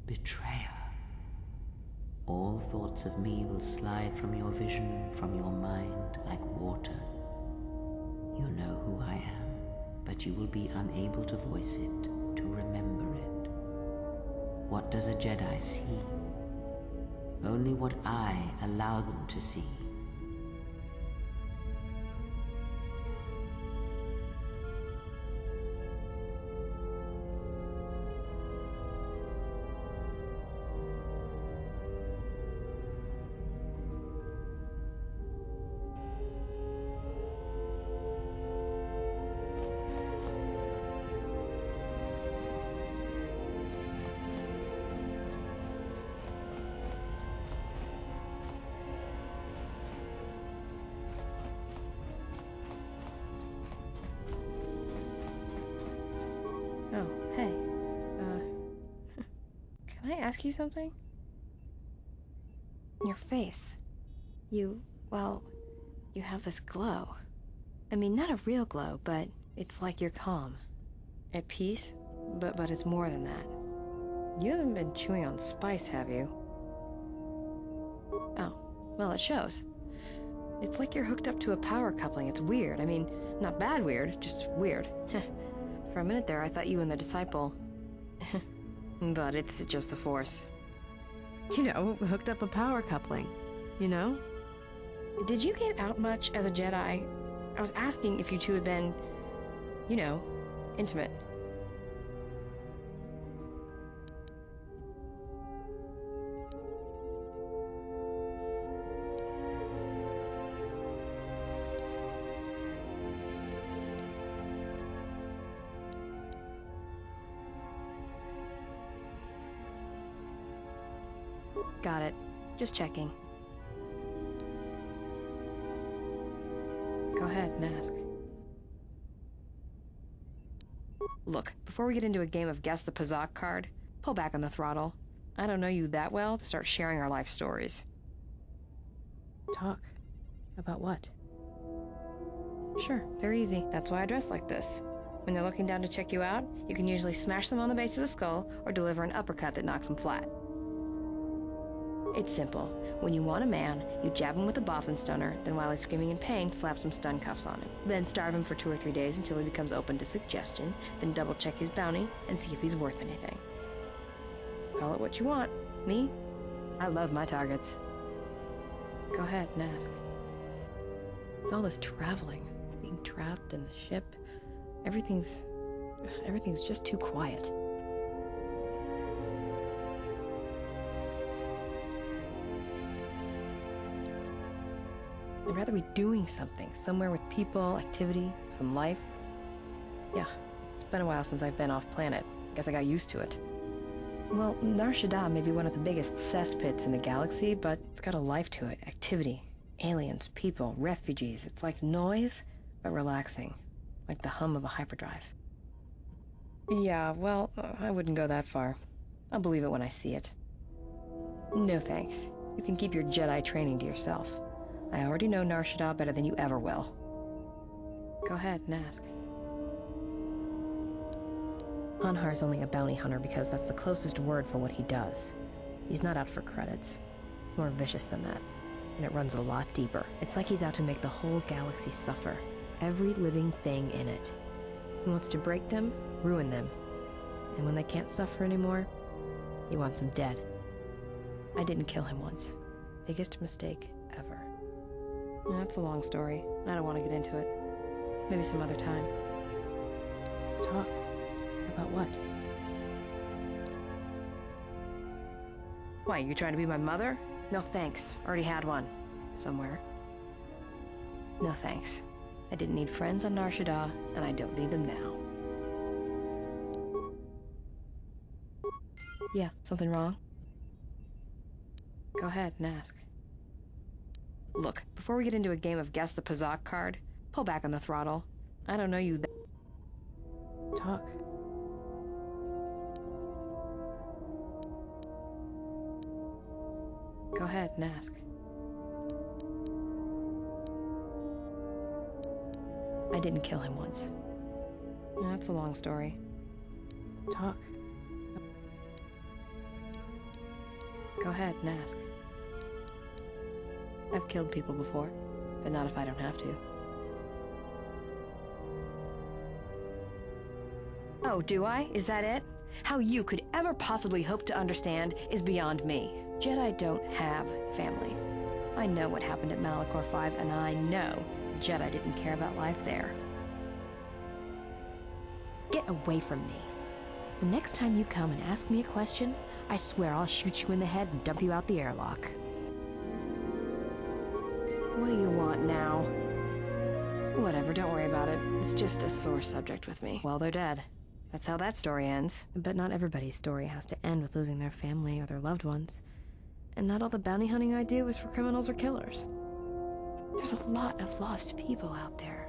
Betrayer. All thoughts of me will slide from your vision, from your mind, like water. You know who I am, but you will be unable to voice it, to remember it. What does a Jedi see? Only what I allow them to see. Oh, hey. Can I ask you something? Your face. You have this glow. I mean, not a real glow, but it's like you're calm. At peace, but it's more than that. You haven't been chewing on spice, have you? Oh, well, it shows. It's like you're hooked up to a power coupling. It's weird. I mean, not bad weird, just weird. For a minute there, I thought you and the disciple... But it's just the Force. You know, hooked up a power coupling. You know? Did you get out much as a Jedi? I was asking if you two had been, you know, intimate. Got it. Just checking. Go ahead and ask. Look, before we get into a game of Guess the Pazak card, pull back on the throttle. I don't know you that well to start sharing our life stories. Talk. About what? Sure, they're easy. That's why I dress like this. When they're looking down to check you out, you can usually smash them on the base of the skull or deliver an uppercut that knocks them flat. It's simple. When you want a man, you jab him with a boffin stunner, then while he's screaming in pain, slap some stun cuffs on him. Then starve him for 2 or 3 days until he becomes open to suggestion, then double check his bounty and see if he's worth anything. Call it what you want. Me? I love my targets. Go ahead and ask. It's all this traveling, being trapped in the ship. Everything's just too quiet. I'd rather be doing something, somewhere with people, activity, some life. Yeah, it's been a while since I've been off planet. Guess I got used to it. Well, Nar Shaddaa may be one of the biggest cesspits in the galaxy, but it's got a life to it. Activity, aliens, people, refugees. It's like noise, but relaxing. Like the hum of a hyperdrive. Yeah, well, I wouldn't go that far. I'll believe it when I see it. No thanks. You can keep your Jedi training to yourself. I already know Nar Shaddaa better than you ever will. Go ahead and ask. Hanhar's only a bounty hunter because that's the closest word for what he does. He's not out for credits. It's more vicious than that, and it runs a lot deeper. It's like he's out to make the whole galaxy suffer. Every living thing in it. He wants to break them, ruin them. And when they can't suffer anymore, he wants them dead. I didn't kill him once. Biggest mistake ever. That's a long story. I don't want to get into it. Maybe some other time. Talk. About what? Why, you trying to be my mother? No thanks. Already had one. Somewhere. No thanks. I didn't need friends on Nar Shaddaa, and I don't need them now. Yeah, something wrong? Go ahead and ask. Look, before we get into a game of Guess the Pazak card, pull back on the throttle. I don't know you that... Talk. Go ahead and ask. I didn't kill him once. That's a long story. Talk. Go ahead and ask. I've killed people before, but not if I don't have to. Oh, do I? Is that it? How you could ever possibly hope to understand is beyond me. Jedi don't have family. I know what happened at Malachor 5, and I know Jedi didn't care about life there. Get away from me. The next time you come and ask me a question, I swear I'll shoot you in the head and dump you out the airlock. What do you want now? Whatever, don't worry about it. It's just a sore subject with me. Well, they're dead. That's how that story ends. But not everybody's story has to end with losing their family or their loved ones. And not all the bounty hunting I do is for criminals or killers. There's a lot of lost people out there,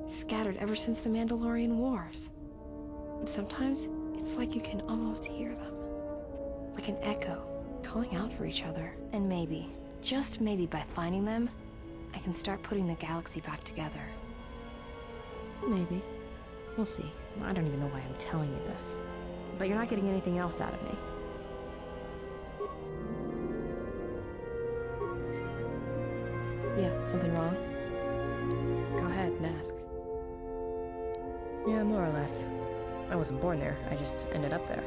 scattered ever since the Mandalorian Wars. And sometimes, it's like you can almost hear them. Like an echo, calling out for each other. And maybe, just maybe by finding them, I can start putting the galaxy back together. Maybe. We'll see. I don't even know why I'm telling you this. But you're not getting anything else out of me. Yeah, something wrong? Go ahead and ask. Yeah, more or less. I wasn't born there, I just ended up there.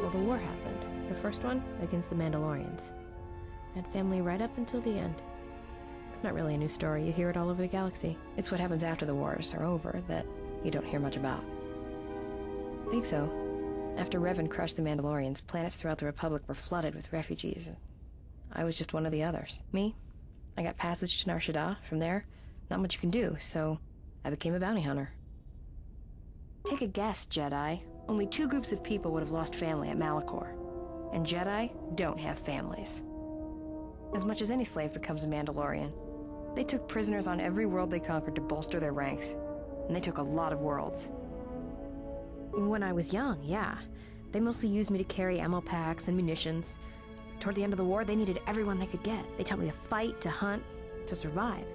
Well, the war happened. The first one, against the Mandalorians. I had family right up until the end. It's not really a new story, you hear it all over the galaxy. It's what happens after the wars are over that you don't hear much about. I think so. After Revan crushed the Mandalorians, planets throughout the Republic were flooded with refugees. I was just one of the others. Me? I got passage to Nar Shaddaa. From there, not much you can do, so I became a bounty hunter. Take a guess, Jedi. Only 2 groups of people would have lost family at Malachor. And Jedi don't have families. As much as any slave becomes a Mandalorian. They took prisoners on every world they conquered to bolster their ranks. And they took a lot of worlds. When I was young, yeah. They mostly used me to carry ammo packs and munitions. Toward the end of the war, they needed everyone they could get. They taught me to fight, to hunt, to survive.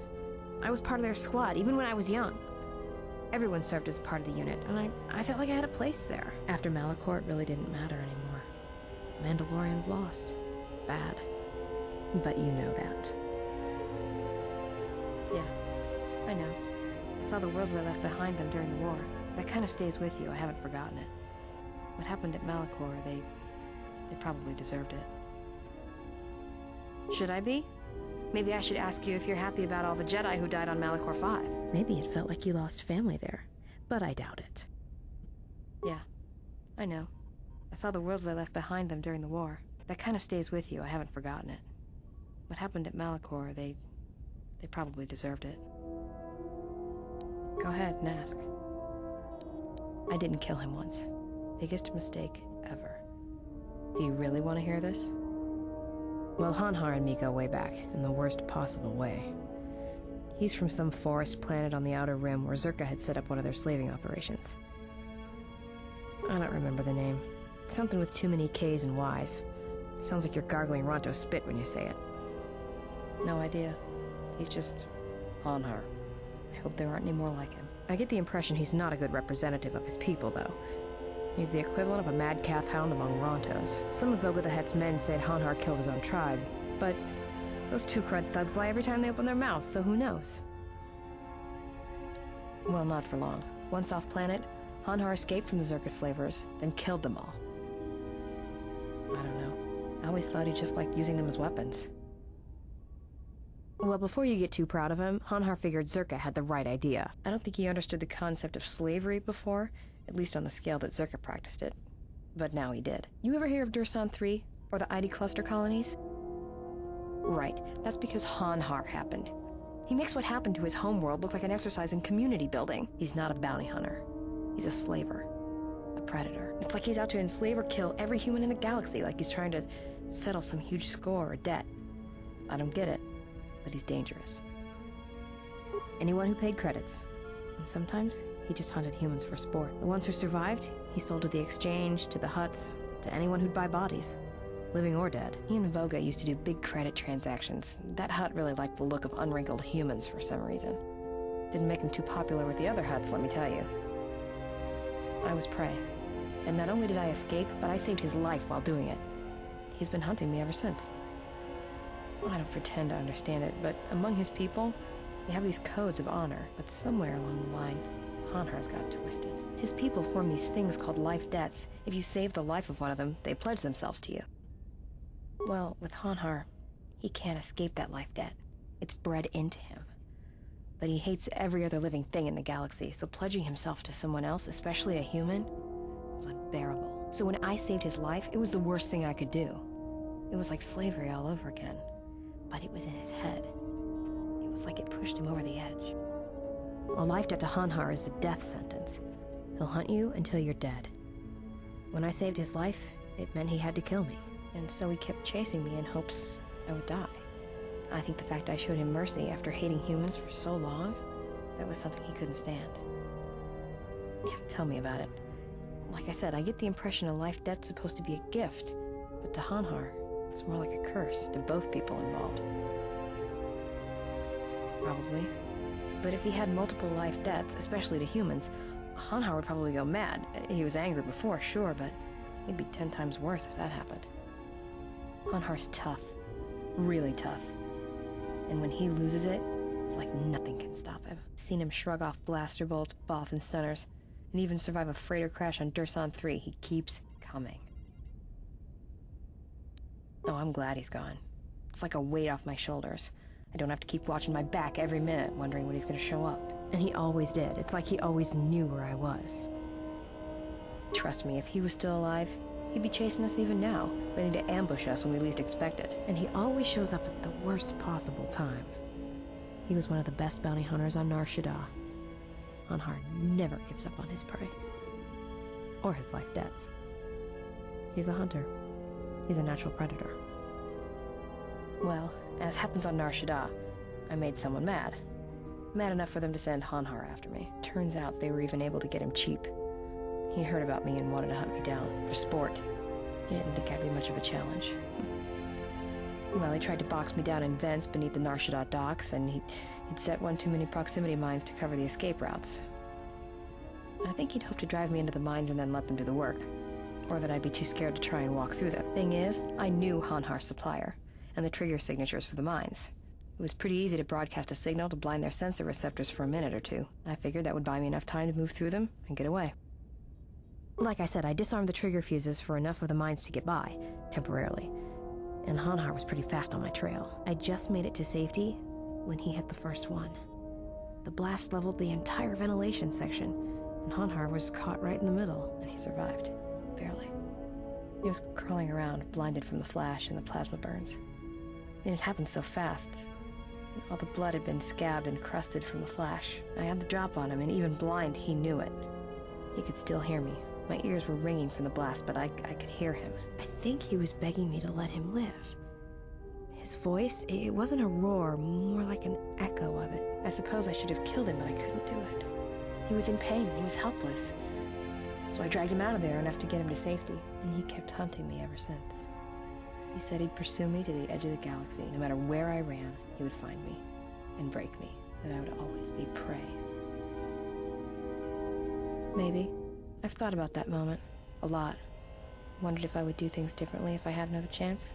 I was part of their squad, even when I was young. Everyone served as part of the unit, and I felt like I had a place there. After Malachor, it really didn't matter anymore. Mandalorians lost. Bad. But you know that. Yeah, I know. I saw the worlds they left behind them during the war. That kind of stays with you, I haven't forgotten it. What happened at Malachor, they probably deserved it. Should I be? Maybe I should ask you if you're happy about all the Jedi who died on Malachor 5. Maybe it felt like you lost family there, but I doubt it. Yeah, I know. I saw the worlds they left behind them during the war. That kind of stays with you, I haven't forgotten it. What happened at Malachor, they probably deserved it. Go ahead and ask. I didn't kill him once. Biggest mistake ever. Do you really want to hear this? Well, Hanhar and me go way back, in the worst possible way. He's from some forest planet on the Outer Rim where Zerka had set up one of their slaving operations. I don't remember the name. Something with too many K's and Y's. It sounds like you're gargling Ronto spit when you say it. No idea. He's just Hanhar. I hope there aren't any more like him. I get the impression he's not a good representative of his people, though. He's the equivalent of a mad calf hound among Rontos. Some of Voga the Hutt's men said Hanhar killed his own tribe, but those two crud thugs lie every time they open their mouths, so who knows? Well, not for long. Once off-planet, Hanhar escaped from the Zerka slavers, then killed them all. I don't know. I always thought he just liked using them as weapons. Well, before you get too proud of him, Hanhar figured Zerka had the right idea. I don't think he understood the concept of slavery before, at least on the scale that Zerka practiced it. But now he did. You ever hear of Dursan 3, or the ID cluster colonies? Right, that's because Hanhar happened. He makes what happened to his homeworld look like an exercise in community building. He's not a bounty hunter. He's a slaver. A predator. It's like he's out to enslave or kill every human in the galaxy, like he's trying to settle some huge score or debt. I don't get it, but he's dangerous. Anyone who paid credits. And sometimes, he just hunted humans for sport. The ones who survived, he sold to the exchange, to the huts, to anyone who'd buy bodies. Living or dead. He and Voga used to do big credit transactions. That hut really liked the look of unwrinkled humans for some reason. Didn't make him too popular with the other huts, let me tell you. I was prey. And not only did I escape, but I saved his life while doing it. He's been hunting me ever since. I don't pretend to understand it, but among his people, they have these codes of honor. But somewhere along the line, Hanhar's got twisted. His people form these things called life debts. If you save the life of one of them, they pledge themselves to you. Well, with Hanhar, he can't escape that life debt. It's bred into him. But he hates every other living thing in the galaxy, so pledging himself to someone else, especially a human, was unbearable. So when I saved his life, it was the worst thing I could do. It was like slavery all over again. But it was in his head. It was like it pushed him over the edge. A life debt to Hanhar is the death sentence. He'll hunt you until you're dead. When I saved his life, it meant he had to kill me. And so he kept chasing me in hopes I would die. I think the fact I showed him mercy after hating humans for so long, that was something he couldn't stand. Yeah, tell me about it. Like I said, I get the impression a life debt's supposed to be a gift, but to Hanhar, it's more like a curse to both people involved. Probably. But if he had multiple life debts, especially to humans, Hanhar would probably go mad. He was angry before, sure, but he'd be 10 times worse if that happened. Hanhar's tough. Really tough. And when he loses it, it's like nothing can stop him. I've seen him shrug off blaster bolts, both and stunners, and even survive a freighter crash on Dursan 3. He keeps coming. Oh, I'm glad he's gone. It's like a weight off my shoulders. I don't have to keep watching my back every minute, wondering when he's gonna show up. And he always did. It's like he always knew where I was. Trust me, if he was still alive, he'd be chasing us even now, waiting to ambush us when we least expect it. And he always shows up at the worst possible time. He was one of the best bounty hunters on Nar Shaddaa. Hanhar never gives up on his prey. Or his life debts. He's a hunter. He's a natural predator. Well, as happens on Nar Shaddaa, I made someone mad. Mad enough for them to send Hanhar after me. Turns out they were even able to get him cheap. He heard about me and wanted to hunt me down, for sport. He didn't think I'd be much of a challenge. Well, he tried to box me down in vents beneath the Nar Shaddaa docks, and he'd set one too many proximity mines to cover the escape routes. I think he'd hoped to drive me into the mines and then let them do the work. Or that I'd be too scared to try and walk through them. Thing is, I knew Hanhar's supplier, and the trigger signatures for the mines. It was pretty easy to broadcast a signal to blind their sensor receptors for a minute or two. I figured that would buy me enough time to move through them and get away. Like I said, I disarmed the trigger fuses for enough of the mines to get by, temporarily. And Hanhar was pretty fast on my trail. I just made it to safety when he hit the first one. The blast leveled the entire ventilation section, and Hanhar was caught right in the middle, and he survived. Barely. He was crawling around, blinded from the flash and the plasma burns. And it happened so fast. All the blood had been scabbed and crusted from the flash. I had the drop on him, and even blind, he knew it. He could still hear me. My ears were ringing from the blast, but I could hear him. I think he was begging me to let him live. His voice, it wasn't a roar, more like an echo of it. I suppose I should have killed him, but I couldn't do it. He was in pain, he was helpless. So I dragged him out of there enough to get him to safety, and he kept hunting me ever since. He said he'd pursue me to the edge of the galaxy. No matter where I ran, he would find me and break me. that I would always be prey. Maybe. I've thought about that moment. A lot. Wondered if I would do things differently if I had another chance.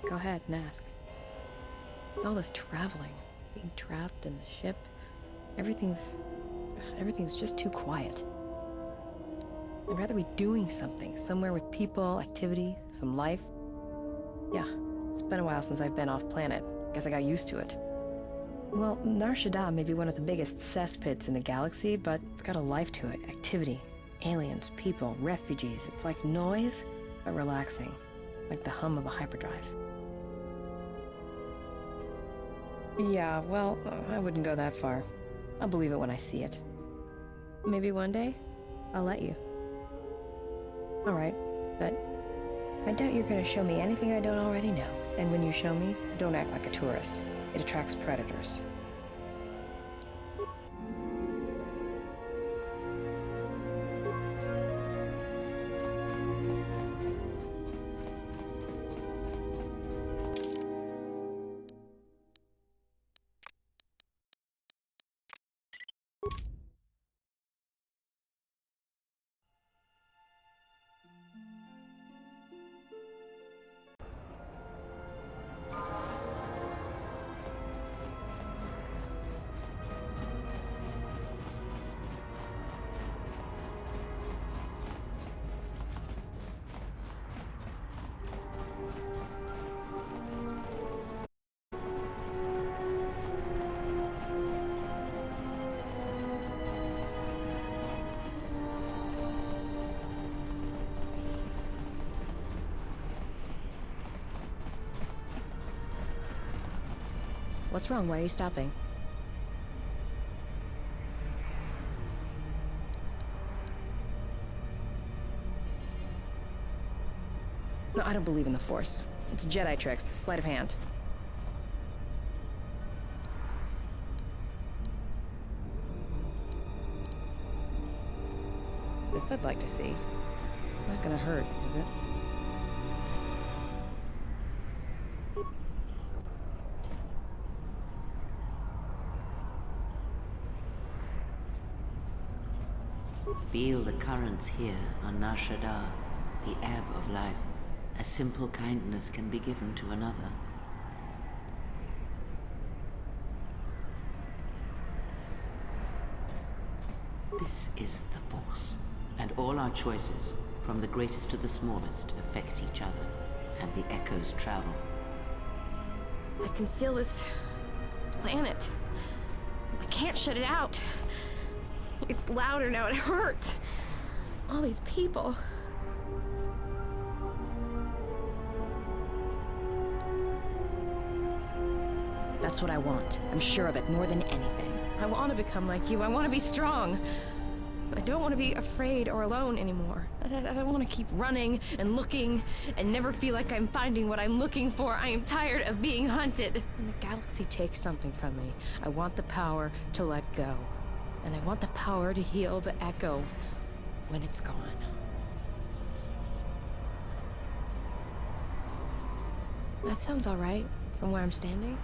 Go ahead and ask. It's all this traveling, being trapped in the ship. Everything's just too quiet. I'd rather be doing something, somewhere with people, activity, some life. Yeah, it's been a while since I've been off planet. Guess I got used to it. Well, Nar Shaddaa may be one of the biggest cesspits in the galaxy, but it's got a life to it. Activity, aliens, people, refugees. It's like noise, but relaxing. Like the hum of a hyperdrive. Yeah, well, I wouldn't go that far. I'll believe it when I see it. Maybe one day, I'll let you. All right, but I doubt you're gonna show me anything I don't already know. And when you show me, don't act like a tourist. It attracts predators. What's wrong? Why are you stopping? No, I don't believe in the Force. It's Jedi tricks, sleight of hand. This I'd like to see. It's not gonna hurt, is it? Feel the currents here on Nar Shaddaa, the ebb of life. A simple kindness can be given to another. This is the Force, and all our choices, from the greatest to the smallest, affect each other, and the echoes travel. I can feel this planet. I can't shut it out. It's louder now, it hurts. All these people. That's what I want. I'm sure of it more than anything. I want to become like you. I want to be strong. I don't want to be afraid or alone anymore. I don't want to keep running and looking and never feel like I'm finding what I'm looking for. I am tired of being hunted. When the galaxy takes something from me, I want the power to let go. And I want the power to heal the echo when it's gone. That sounds all right from where I'm standing.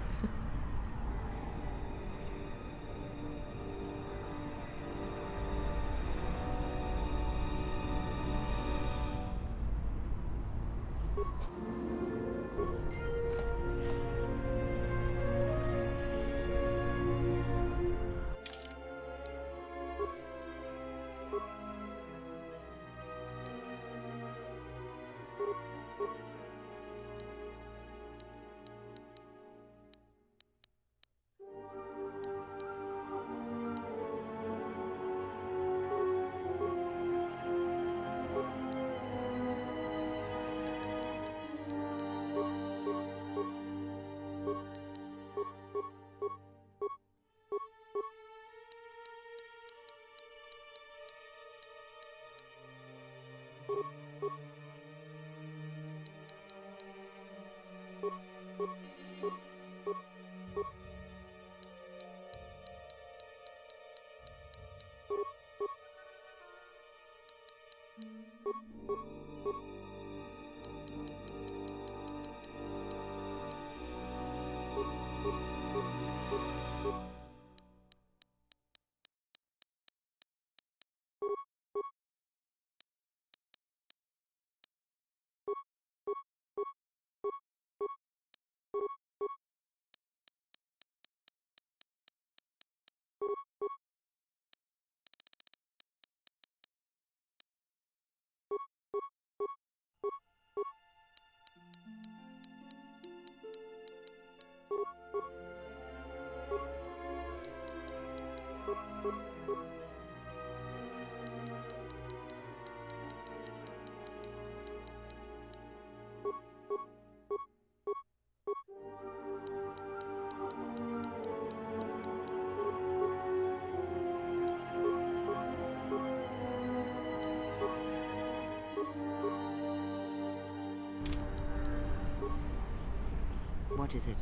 What is it?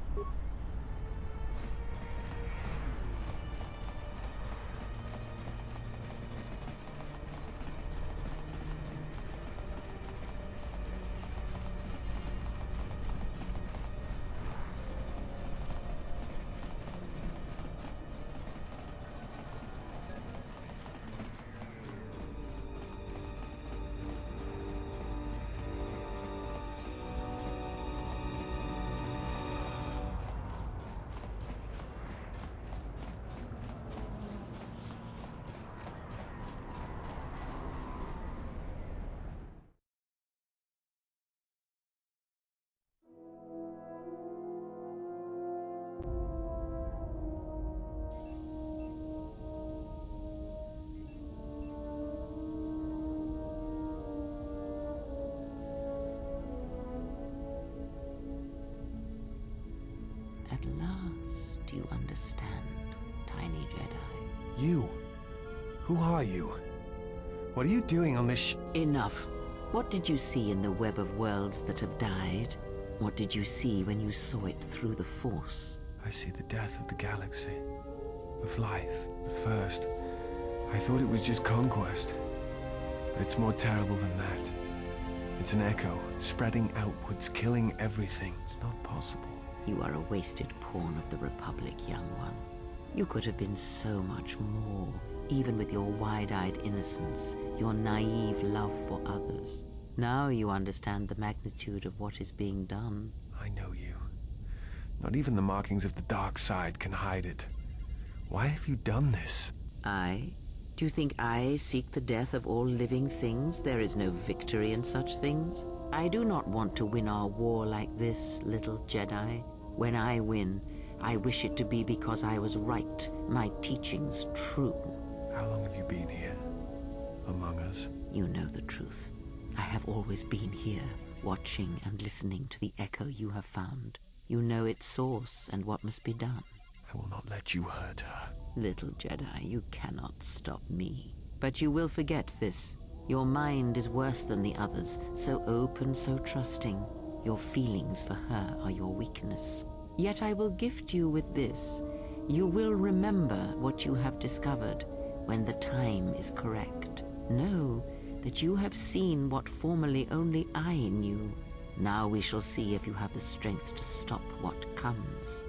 At last, you understand, tiny Jedi. You? Who are you? What are you doing on this Enough. What did you see in the web of worlds that have died? What did you see when you saw it through the Force? I see the death of the galaxy. Of life. At first, I thought it was just conquest. But it's more terrible than that. It's an echo, spreading outwards, killing everything. It's not possible. You are a wasted pawn of the Republic, young one. You could have been so much more, even with your wide-eyed innocence, your naive love for others. Now you understand the magnitude of what is being done. I know you. Not even the markings of the dark side can hide it. Why have you done this? I? Do you think I seek the death of all living things? There is no victory in such things. I do not want to win our war like this, little Jedi. When I win, I wish it to be because I was right, my teachings true. How long have you been here? Among us? You know the truth. I have always been here, watching and listening to the echo you have found. You know its source and what must be done. I will not let you hurt her. Little Jedi, you cannot stop me. But you will forget this. Your mind is worse than the others, so open, so trusting. Your feelings for her are your weakness. Yet I will gift you with this. You will remember what you have discovered when the time is correct. Know that you have seen what formerly only I knew. Now we shall see if you have the strength to stop what comes.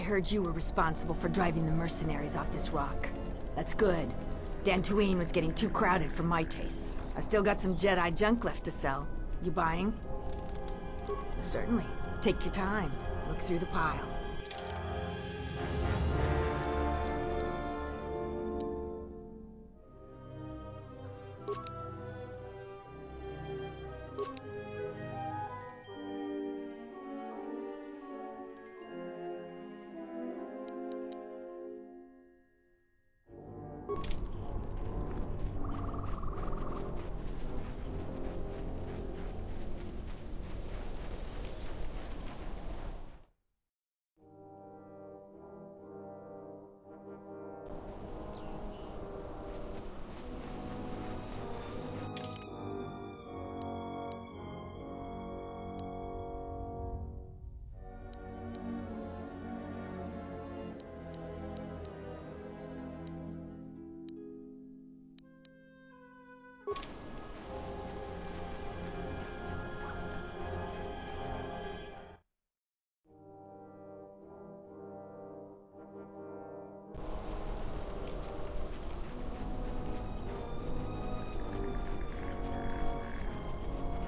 heard you were responsible for driving the mercenaries off this rock. That's good. Dantooine was getting too crowded for my taste. I still got some Jedi junk left to sell. You buying? Certainly. Take your time. Look through the pile.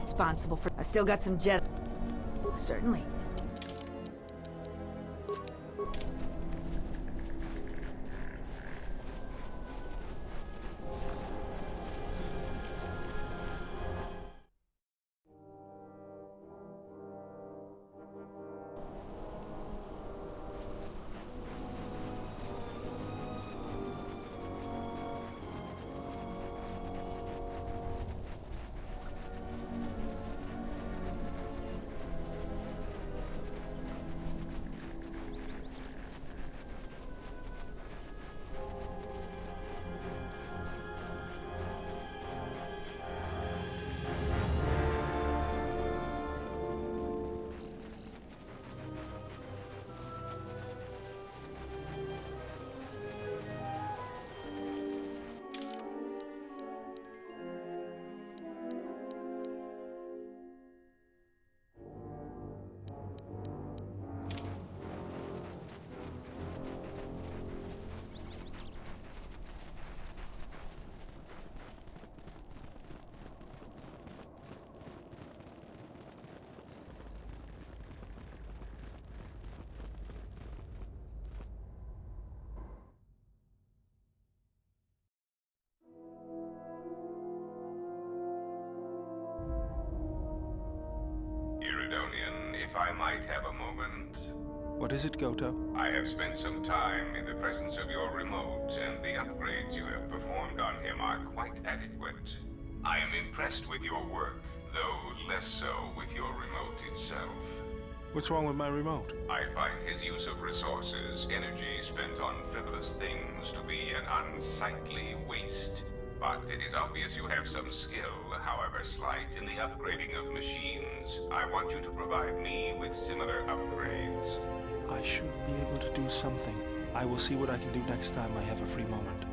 Responsible for... I still got some Jedi... Certainly. If I might have a moment. What is it, Goto? I have spent some time in the presence of your remote, and the upgrades you have performed on him are quite adequate. I am impressed with your work, though less so with your remote itself. What's wrong with my remote? I find his use of resources, energy spent on frivolous things, to be an unsightly waste. But it is obvious you have some skill, however slight, in the upgrading of machines. I want you to provide me with similar upgrades. I should be able to do something. I will see what I can do next time I have a free moment.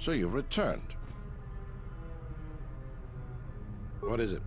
So you've returned. What is it?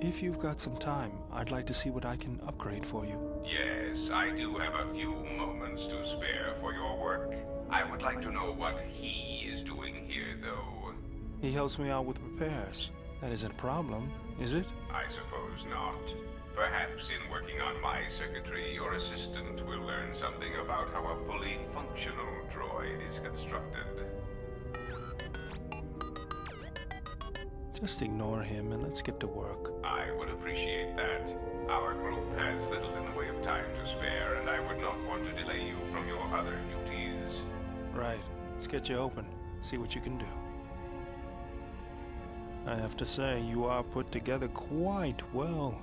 If you've got some time, I'd like to see what I can upgrade for you. Yes, I do have a few moments to spare for your work. I would like to know what he is doing here, though. He helps me out with repairs. That isn't a problem, is it? I suppose not. Perhaps in working on my circuitry, your assistant will learn something about how a fully functional droid is constructed. Just ignore him and let's get to work. I would appreciate that. Our group has little in the way of time to spare, and I would not want to delay you from your other duties. Right. Let's get you open. See what you can do. I have to say, you are put together quite well.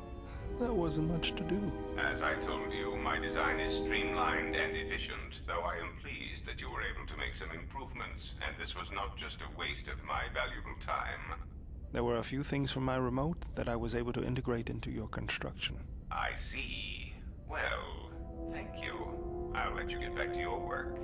There wasn't much to do. As I told you, my design is streamlined and efficient, though I am pleased that you were able to make some improvements, and this was not just a waste of my valuable time. There were a few things from my remote that I was able to integrate into your construction. I see. Well, thank you. I'll let you get back to your work.